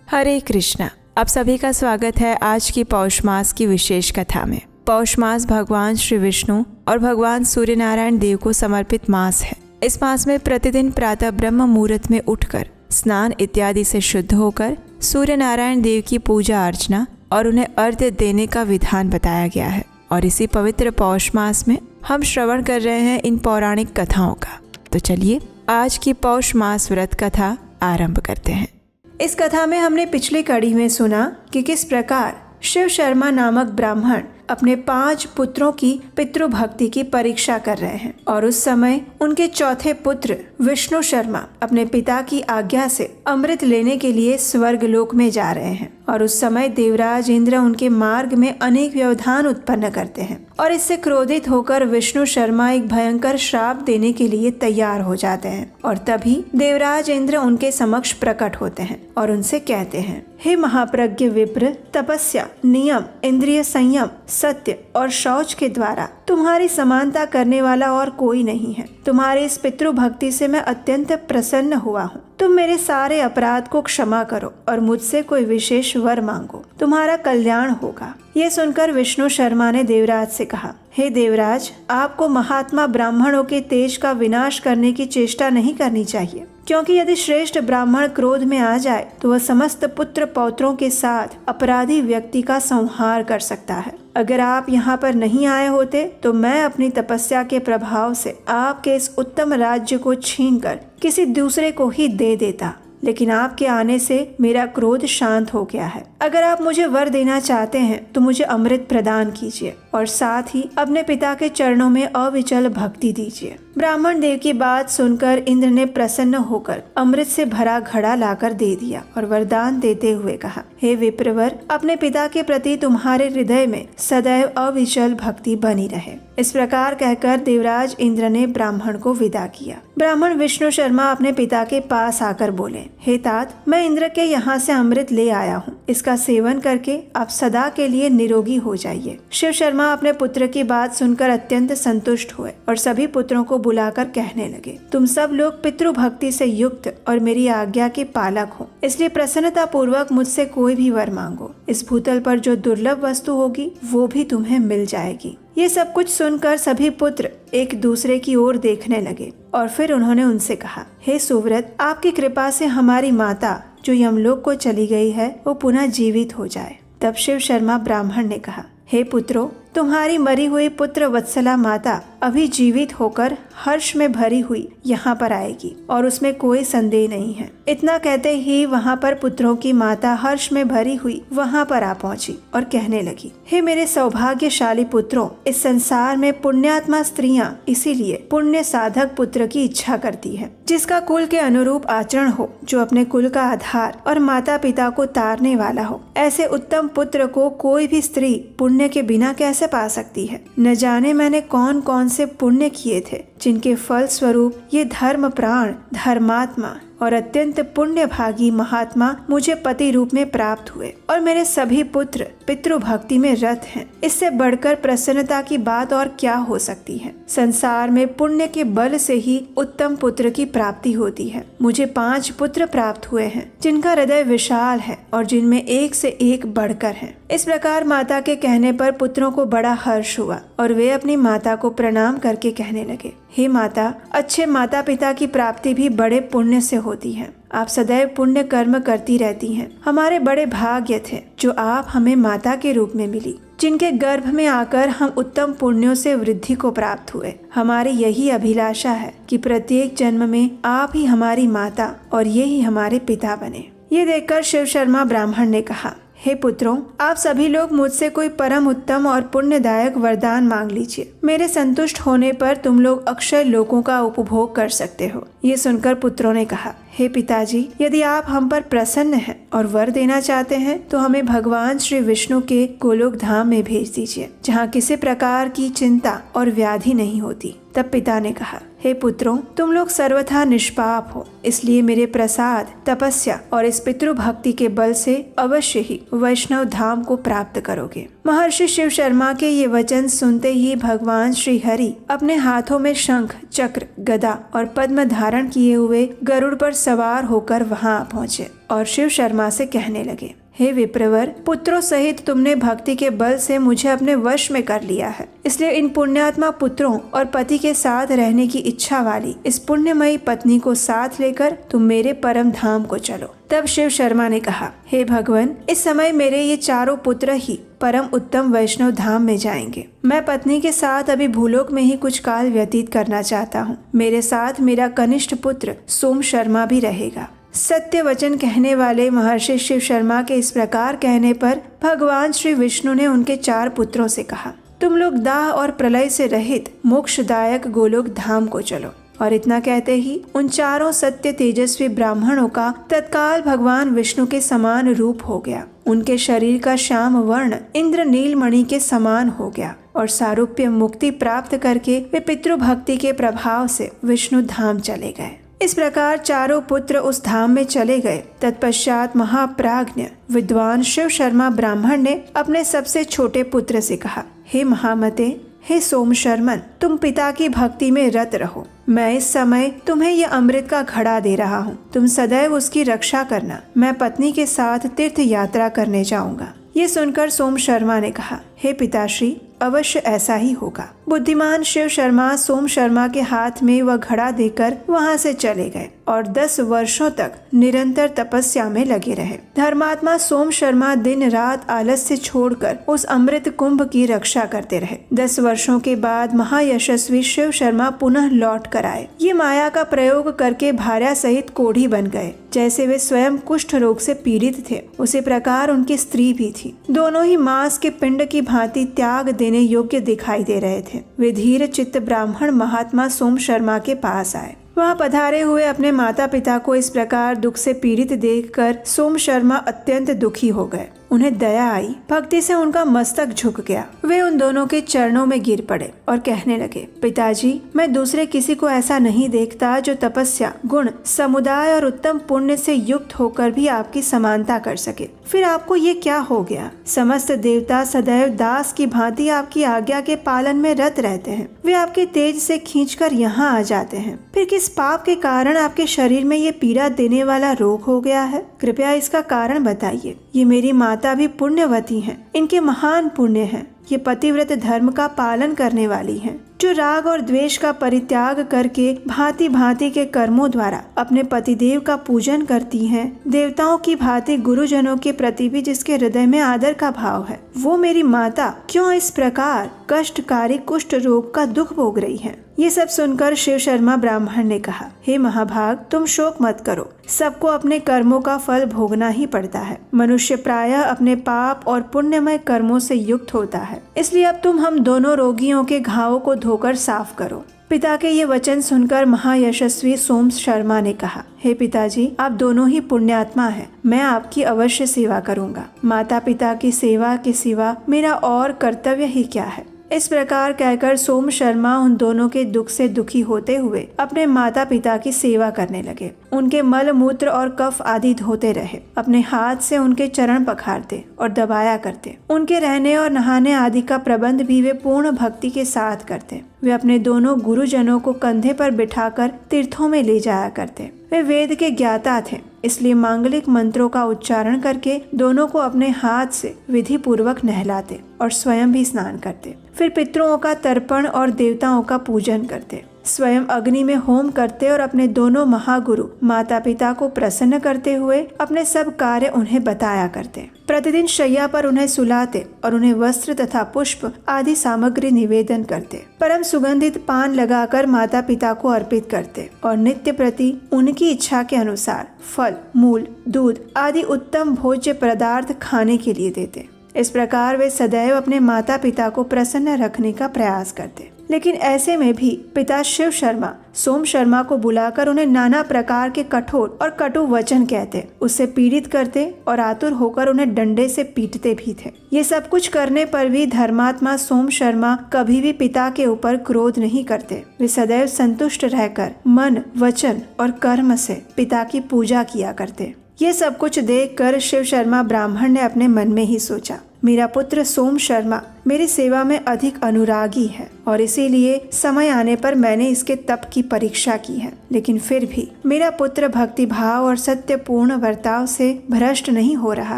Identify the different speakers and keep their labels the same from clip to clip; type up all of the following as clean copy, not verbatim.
Speaker 1: हरे कृष्णा। आप सभी का स्वागत है आज की पौष मास की विशेष कथा में। पौष मास भगवान श्री विष्णु और भगवान सूर्य नारायण देव को समर्पित मास है। इस मास में प्रतिदिन प्रातः ब्रह्म मुहूर्त में उठकर स्नान इत्यादि से शुद्ध होकर सूर्य नारायण देव की पूजा अर्चना और उन्हें अर्घ्य देने का विधान बताया गया है। और इसी पवित्र पौष मास में हम श्रवण कर रहे हैं इन पौराणिक कथाओं का। तो चलिए आज की पौष मास व्रत कथा आरंभ करते हैं। इस कथा में हमने पिछली कड़ी में सुना कि किस प्रकार शिव शर्मा नामक ब्राह्मण अपने 5 पुत्रों की पितृभक्ति की परीक्षा कर रहे हैं और उस समय उनके चौथे पुत्र विष्णु शर्मा अपने पिता की आज्ञा से अमृत लेने के लिए स्वर्ग लोक में जा रहे हैं। और उस समय देवराज इंद्र उनके मार्ग में अनेक व्यवधान उत्पन्न करते हैं और इससे क्रोधित होकर विष्णु शर्मा एक भयंकर श्राप देने के लिए तैयार हो जाते हैं। और तभी देवराज इंद्र उनके समक्ष प्रकट होते हैं और उनसे कहते हैं, हे महाप्रज्ञ विप्र, तपस्या, नियम, इंद्रिय संयम, सत्य और शौच के द्वारा तुम्हारी समानता करने वाला और कोई नहीं है। तुम्हारी इस पितृभक्ति से मैं अत्यंत प्रसन्न हुआ हूँ। तुम मेरे सारे अपराध को क्षमा करो और मुझसे कोई विशेष वर मांगो, तुम्हारा कल्याण होगा। ये सुनकर विष्णु शर्मा ने देवराज से कहा, हे देवराज, आपको महात्मा ब्राह्मणों के तेज का विनाश करने की चेष्टा नहीं करनी चाहिए, क्योंकि यदि श्रेष्ठ ब्राह्मण क्रोध में आ जाए तो वह समस्त पुत्र पौत्रों के साथ अपराधी व्यक्ति का संहार कर सकता है। अगर आप यहाँ पर नहीं आए होते तो मैं अपनी तपस्या के प्रभाव से आपके इस उत्तम राज्य को छीनकर किसी दूसरे को ही दे देता, लेकिन आपके आने से मेरा क्रोध शांत हो गया है। अगर आप मुझे वर देना चाहते हैं तो मुझे अमृत प्रदान कीजिए और साथ ही अपने पिता के चरणों में अविचल भक्ति दीजिए। ब्राह्मण देव की बात सुनकर इंद्र ने प्रसन्न होकर अमृत से भरा घड़ा लाकर दे दिया और वरदान देते हुए कहा, हे विप्रवर, अपने पिता के प्रति तुम्हारे हृदय में सदैव अविचल भक्ति बनी रहे। इस प्रकार कहकर देवराज इंद्र ने ब्राह्मण को विदा किया। ब्राह्मण विष्णु शर्मा अपने पिता के पास आकर बोले, हे तात, मैं इंद्र के यहाँ से अमृत ले आया हूँ। इसका सेवन करके आप सदा के लिए निरोगी हो जाइए। शिव शर्मा अपने पुत्र की बात सुनकर अत्यंत संतुष्ट हुए और सभी पुत्रों को बुलाकर कहने लगे, तुम सब लोग पितृभक्ति से युक्त और मेरी आज्ञा के पालक हो, इसलिए प्रसन्नता पूर्वक मुझसे कोई भी वर मांगो। इस भूतल पर जो दुर्लभ वस्तु होगी वो भी तुम्हें मिल जाएगी। ये सब कुछ सुनकर सभी पुत्र एक दूसरे की ओर देखने लगे और फिर उन्होंने उनसे कहा, हे सुव्रत, आपकी कृपा से हमारी माता जो यमलोक को चली गई है वो पुनः जीवित हो जाए। तब शिव शर्मा ब्राह्मण ने कहा, हे पुत्रों, तुम्हारी मरी हुई पुत्र वत्सला माता अभी जीवित होकर हर्ष में भरी हुई यहाँ पर आएगी और उसमें कोई संदेह नहीं है। इतना कहते ही वहाँ पर पुत्रों की माता हर्ष में भरी हुई वहाँ पर आ पहुँची और कहने लगी, हे मेरे सौभाग्यशाली पुत्रों, इस संसार में पुण्यात्मा स्त्रियां इसीलिए पुण्य साधक पुत्र की इच्छा करती है, जिसका कुल के अनुरूप आचरण हो, जो अपने कुल का आधार और माता पिता को तारने वाला हो। ऐसे उत्तम पुत्र को कोई भी स्त्री पुण्य के बिना कैसे पा सकती है। न जाने मैंने कौन कौन से पुण्य किए थे, जिनके फल स्वरूप ये धर्म प्राण, धर्मात्मा और अत्यंत पुण्य भागी महात्मा मुझे पति रूप में प्राप्त हुए और मेरे सभी पुत्र पितृभक्ति में रत हैं। इससे बढ़कर प्रसन्नता की बात और क्या हो सकती है। संसार में पुण्य के बल से ही उत्तम पुत्र की प्राप्ति होती है। मुझे 5 पुत्र प्राप्त हुए हैं, जिनका हृदय विशाल है और जिनमें एक से एक बढ़कर है। इस प्रकार माता के कहने पर पुत्रों को बड़ा हर्ष हुआ और वे अपनी माता को प्रणाम करके कहने लगे, हे माता, अच्छे माता पिता की प्राप्ति भी बड़े पुण्य से होती है। आप सदैव पुण्य कर्म करती रहती हैं। हमारे बड़े भाग्य थे जो आप हमें माता के रूप में मिली, जिनके गर्भ में आकर हम उत्तम पुण्यों से वृद्धि को प्राप्त हुए। हमारी यही अभिलाषा है कि प्रत्येक जन्म में आप ही हमारी माता और ये ही हमारे पिता बने। ये देखकर शिव शर्मा ब्राह्मण ने कहा, हे पुत्रों, आप सभी लोग मुझसे कोई परम उत्तम और पुण्यदायक वरदान मांग लीजिए। मेरे संतुष्ट होने पर तुम लोग अक्षय लोकों का उपभोग कर सकते हो। ये सुनकर पुत्रों ने कहा, हे पिताजी, यदि आप हम पर प्रसन्न हैं और वर देना चाहते हैं तो हमें भगवान श्री विष्णु के गोलोक धाम में भेज दीजिए, जहाँ किसी प्रकार की चिंता और व्याधि नहीं होती। तब पिता ने कहा, हे पुत्रों, तुम लोग सर्वथा निष्पाप हो, इसलिए मेरे प्रसाद, तपस्या और इस पितृभक्ति के बल से अवश्य ही वैष्णव धाम को प्राप्त करोगे। महर्षि शिव शर्मा के ये वचन सुनते ही भगवान श्री हरि अपने हाथों में शंख, चक्र, गदा और पद्म धारण किए हुए गरुड़ पर सवार होकर वहां पहुँचे और शिव शर्मा से कहने लगे, हे विप्रवर, पुत्रों सहित तुमने भक्ति के बल से मुझे अपने वश में कर लिया है, इसलिए इन पुण्यात्मा पुत्रों और पति के साथ रहने की इच्छा वाली इस पुण्यमयी पत्नी को साथ लेकर तुम मेरे परम धाम को चलो। तब शिव शर्मा ने कहा, हे भगवान, इस समय मेरे ये चारों पुत्र ही परम उत्तम वैष्णव धाम में जाएंगे। मैं पत्नी के साथ अभी भूलोक में ही कुछ काल व्यतीत करना चाहता हूँ। मेरे साथ मेरा कनिष्ठ पुत्र सोम शर्मा भी रहेगा। सत्य वचन कहने वाले महर्षि शिव शर्मा के इस प्रकार कहने पर भगवान श्री विष्णु ने उनके 4 पुत्रों से कहा, तुम लोग दाह और प्रलय से रहित मोक्षदायक गोलोक धाम को चलो। और इतना कहते ही उन चारों सत्य तेजस्वी ब्राह्मणों का तत्काल भगवान विष्णु के समान रूप हो गया। उनके शरीर का श्याम वर्ण इंद्र नीलमणि के समान हो गया और सारूप्य मुक्ति प्राप्त करके वे पितृभक्ति के प्रभाव से विष्णु धाम चले गए। इस प्रकार चारों पुत्र उस धाम में चले गए। तत्पश्चात महाप्राज्ञ विद्वान शिव शर्मा ब्राह्मण ने अपने सबसे छोटे पुत्र से कहा, हे महामते, हे सोम शर्मन, तुम पिता की भक्ति में रत रहो। मैं इस समय तुम्हें यह अमृत का घड़ा दे रहा हूँ, तुम सदैव उसकी रक्षा करना। मैं पत्नी के साथ तीर्थ यात्रा करने जाऊंगा। ये सुनकर सोम शर्मा ने कहा, हे पिताश्री, अवश्य ऐसा ही होगा। बुद्धिमान शिव शर्मा सोम शर्मा के हाथ में वह घड़ा देकर वहां से चले गए और 10 वर्षों तक निरंतर तपस्या में लगे रहे। धर्मात्मा सोम शर्मा दिन रात आलस्य छोड़कर उस अमृत कुंभ की रक्षा करते रहे। 10 वर्षों के बाद महायशस्वी शिव शर्मा पुनः लौट कर आए। ये माया का प्रयोग करके भार्या सहित कोढ़ी बन गए। जैसे वे स्वयं कुष्ठ रोग से पीड़ित थे, उसी प्रकार उनकी स्त्री भी थी। दोनों ही मांस के पिंड की भांति त्याग देने योग्य दिखाई दे रहे थे। वे धीर चित्त ब्राह्मण महात्मा सोम शर्मा के पास आए। वहाँ पधारे हुए अपने माता पिता को इस प्रकार दुख से पीड़ित देखकर सोम शर्मा अत्यंत दुखी हो गए। उन्हें दया आई, भक्ति से उनका मस्तक झुक गया। वे उन दोनों के चरणों में गिर पड़े और कहने लगे, पिताजी, मैं दूसरे किसी को ऐसा नहीं देखता जो तपस्या, गुण, समुदाय और उत्तम पुण्य से युक्त होकर भी आपकी समानता कर सके। फिर आपको ये क्या हो गया? समस्त देवता सदैव दास की भांति आपकी आज्ञा के पालन में रत रहते हैं। वे आपके तेज से खींचकर यहाँ आ जाते हैं। फिर किस पाप के कारण आपके शरीर में ये पीड़ा देने वाला रोग हो गया है? कृपया इसका कारण बताइए। ये मेरी माता भी पुण्यवती हैं, इनके महान पुण्य हैं। ये पतिव्रत धर्म का पालन करने वाली हैं, जो राग और द्वेष का परित्याग करके भांति भांति के कर्मों द्वारा अपने पतिदेव का पूजन करती हैं। देवताओं की भांति गुरुजनों के प्रति भी जिसके हृदय में आदर का भाव है, वो मेरी माता क्यों इस प्रकार कष्टकारी कुष्ठ रोग का दुख भोग रही है? ये सब सुनकर शिव शर्मा ब्राह्मण ने कहा, हे महाभाग, तुम शोक मत करो। सबको अपने कर्मों का फल भोगना ही पड़ता है। मनुष्य प्रायः अपने पाप और पुण्यमय कर्मों से युक्त होता है। इसलिए अब तुम हम दोनों रोगियों के घावों को धोकर साफ करो। पिता के ये वचन सुनकर महायशस्वी सोम शर्मा ने कहा, हे पिताजी, आप दोनों ही पुण्यात्मा हैं। मैं आपकी अवश्य सेवा करूंगा। माता पिता की सेवा के सिवा मेरा और कर्तव्य ही क्या है? इस प्रकार कहकर सोम शर्मा उन दोनों के दुख से दुखी होते हुए अपने माता पिता की सेवा करने लगे। उनके मल मूत्र और कफ आदि धोते रहे। अपने हाथ से उनके चरण पखारते और दबाया करते। उनके रहने और नहाने आदि का प्रबंध भी वे पूर्ण भक्ति के साथ करते। वे अपने दोनों गुरुजनों को कंधे पर बिठाकर तीर्थों में ले जाया करते। वे वेद के ज्ञाता थे, इसलिए मांगलिक मंत्रों का उच्चारण करके दोनों को अपने हाथ से विधि पूर्वक नहलाते और स्वयं भी स्नान करते। फिर पितरों का तर्पण और देवताओं का पूजन करते। स्वयं अग्नि में होम करते और अपने दोनों महागुरु माता पिता को प्रसन्न करते हुए अपने सब कार्य उन्हें बताया करते। प्रतिदिन शैया पर उन्हें सुलाते और उन्हें वस्त्र तथा पुष्प आदि सामग्री निवेदन करते। परम सुगंधित पान लगाकर माता पिता को अर्पित करते और नित्य प्रति उनकी इच्छा के अनुसार फल, मूल, दूध आदि उत्तम भोज्य पदार्थ खाने के लिए देते। इस प्रकार वे सदैव अपने माता पिता को प्रसन्न रखने का प्रयास करते।
Speaker 2: लेकिन ऐसे में भी पिता शिव शर्मा सोम शर्मा को बुलाकर उन्हें नाना प्रकार के कठोर और कटु वचन कहते, उससे पीड़ित करते और आतुर होकर उन्हें डंडे से पीटते भी थे। ये सब कुछ करने पर भी धर्मात्मा सोम शर्मा कभी भी पिता के ऊपर क्रोध नहीं करते। वे सदैव संतुष्ट रहकर मन, वचन और कर्म से पिता की पूजा किया करते। ये सब कुछ देखकर शिव शर्मा ब्राह्मण ने अपने मन में ही सोचा, मेरा पुत्र सोम शर्मा मेरी सेवा में अधिक अनुरागी है और इसीलिए समय आने पर मैंने इसके तप की परीक्षा की है। लेकिन फिर भी मेरा पुत्र भक्ति भाव और सत्यपूर्ण बर्ताव से भ्रष्ट नहीं हो रहा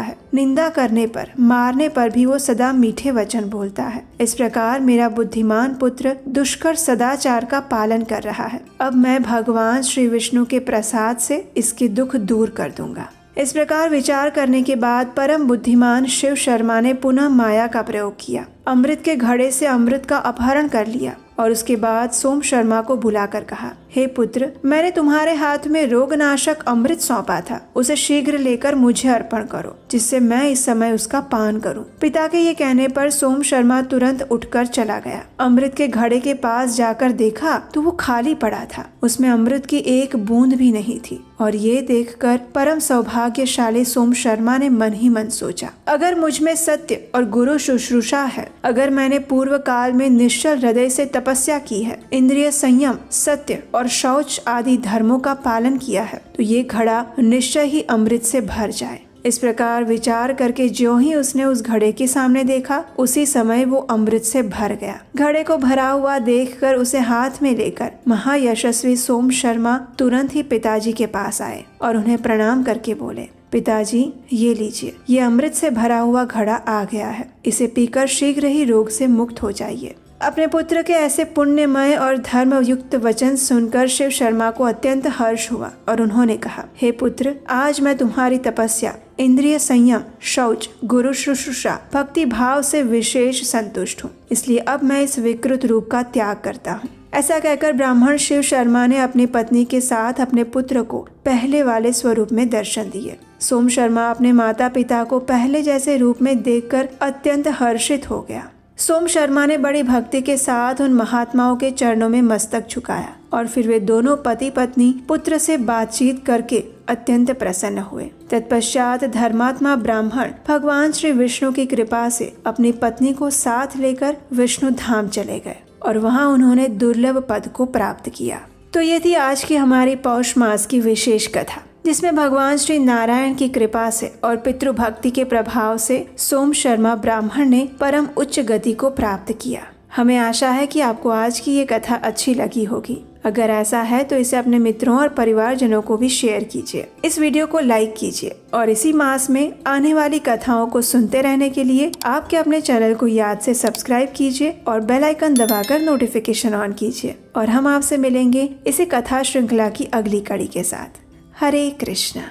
Speaker 2: है। निंदा करने पर, मारने पर भी वो सदा मीठे वचन बोलता है। इस प्रकार मेरा बुद्धिमान पुत्र दुष्कर सदाचार का पालन कर रहा है। अब मैं भगवान श्री विष्णु के प्रसाद से इसके दुख दूर कर दूंगा। इस प्रकार विचार करने के बाद परम बुद्धिमान शिव शर्मा ने पुनः माया का प्रयोग किया। अमृत के घड़े से अमृत का अपहरण कर लिया और उसके बाद सोम शर्मा को बुलाकर कहा, हे पुत्र, मैंने तुम्हारे हाथ में रोगनाशक अमृत सौंपा था, उसे शीघ्र लेकर मुझे अर्पण करो, जिससे मैं इस समय उसका पान करूं। पिता के ये कहने पर सोम शर्मा तुरंत उठकर चला गया। अमृत के घड़े के पास जाकर देखा तो वो खाली पड़ा था, उसमें अमृत की एक बूंद भी नहीं थी। और ये देखकर परम सौभाग्यशाली सोम शर्मा ने मन ही मन सोचा, अगर मुझ में सत्य और गुरु शुश्रूषा है, अगर मैंने पूर्व काल में निश्चल हृदय से तपस्या की है, इंद्रिय संयम, सत्य और शौच आदि धर्मों का पालन किया है, तो ये घड़ा निश्चय ही अमृत से भर जाए। इस प्रकार विचार करके ज्यों ही उसने उस घड़े के सामने देखा, उसी समय वो अमृत से भर गया। घड़े को भरा हुआ देखकर उसे हाथ में लेकर महायशस्वी सोम शर्मा तुरंत ही पिताजी के पास आए और उन्हें प्रणाम करके बोले, पिताजी, ये लीजिए, ये अमृत से भरा हुआ घड़ा आ गया है, इसे पीकर शीघ्र ही रोग से मुक्त हो जाइए। अपने पुत्र के ऐसे पुण्यमय और धर्मयुक्त वचन सुनकर शिव शर्मा को अत्यंत हर्ष हुआ और उन्होंने कहा, हे पुत्र, आज मैं तुम्हारी तपस्या, इंद्रिय संयम, शौच, गुरु शुश्रूषा, भक्ति भाव से विशेष संतुष्ट हूँ, इसलिए अब मैं इस विकृत रूप का त्याग करता हूँ। ऐसा कहकर ब्राह्मण शिव शर्मा ने अपनी पत्नी के साथ अपने पुत्र को पहले वाले स्वरूप में दर्शन दिए। सोम शर्मा अपने माता पिता को पहले जैसे रूप में देखकर अत्यंत हर्षित हो गया। सोम शर्मा ने बड़ी भक्ति के साथ उन महात्माओं के चरणों में मस्तक झुकाया और फिर वे दोनों पति पत्नी पुत्र से बातचीत करके अत्यंत प्रसन्न हुए। तत्पश्चात धर्मात्मा ब्राह्मण भगवान श्री विष्णु की कृपा से अपनी पत्नी को साथ लेकर विष्णु धाम चले गए और वहां उन्होंने दुर्लभ पद को प्राप्त किया। तो ये थी आज की हमारी पौष मास की विशेष कथा, जिसमें भगवान श्री नारायण की कृपा से और पितृभक्ति के प्रभाव से सोम शर्मा ब्राह्मण ने परम उच्च गति को प्राप्त किया। हमें आशा है कि आपको आज की ये कथा अच्छी लगी होगी। अगर ऐसा है तो इसे अपने मित्रों और परिवारजनों को भी शेयर कीजिए। इस वीडियो को लाइक कीजिए और इसी मास में आने वाली कथाओं को सुनते रहने के लिए आपके अपने चैनल को याद से सब्सक्राइब कीजिए और बेल आइकन दबाकर नोटिफिकेशन ऑन कीजिए। और हम आपसे मिलेंगे इसी कथा श्रृंखला की अगली कड़ी के साथ। हरे कृष्णा।